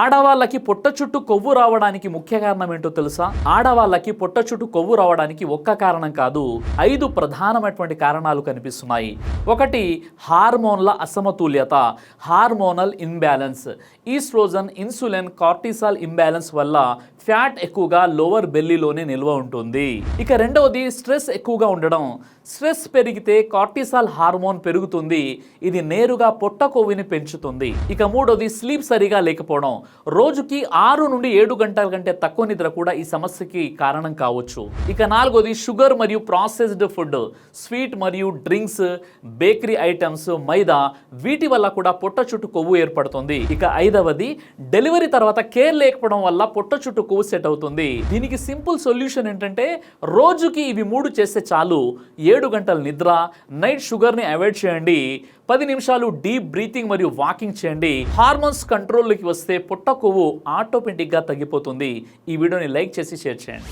ఆడవాళ్ళకి పొట్ట చుట్టూ కొవ్వు రావడానికి ముఖ్య కారణం ఏంటో తెలుసా? ఆడవాళ్ళకి పొట్ట చుట్టూ కొవ్వు రావడానికి ఒక్క కారణం కాదు, 5 ప్రధానమైనటువంటి కారణాలు కనిపిస్తున్నాయి. ఒకటి, హార్మోన్ల అసమతుల్యత, hormonal imbalance. Estrogen, insulin, cortisol imbalance వల్ల ఫ్యాట్ ఎక్కువగా లోవర్ బెల్లీలోనే నిల్వ ఉంటుంది. ఇక రెండవది, స్ట్రెస్ ఎక్కువగా ఉండడం. స్ట్రెస్ పెరిగితే కార్టిసాల్ హార్మోన్ పెరుగుతుంది, ఇది నేరుగా పొట్ట కొవ్వుని పెంచుతుంది. ఇక మూడోది, స్లీప్ సరిగా లేకపోవడం. రోజుకి 6 నుండి 7 గంటల కంటే తక్కువ నిద్ర కూడా ఈ సమస్యకి కారణం కావచ్చు. ఇక నాలుగోది, షుగర్ మరియు ప్రాసెస్డ్ ఫుడ్, స్వీట్ మరియు డ్రింక్స్, బేకరీ ఐటమ్స్, మైదా, వీటి వల్ల కూడా పొట్ట చుట్టూ కొవ్వు ఏర్పడుతుంది. ఇక ఐదవది, డెలివరీ తర్వాత కేర్ లేకపోవడం వల్ల పొట్ట చుట్టూ కొవ్వు సెట్ అవుతుంది. దీనికి సింపుల్ సొల్యూషన్ ఏంటంటే, రోజుకి ఇవి 3 చేస్తే చాలు. 7 గంటల నిద్ర, నైట్ షుగర్ని అవాయిడ్ చేయండి, 10 నిమిషాలు డీప్ బ్రీతింగ్ మరియు వాకింగ్ చేయండి. హార్మోన్స్ కంట్రోల్లోకి వస్తే పొట్ట కొవ్వు ఆటోమేటిక్గా తగ్గిపోతుంది. ఈ వీడియోని లైక్ చేసి షేర్ చేయండి.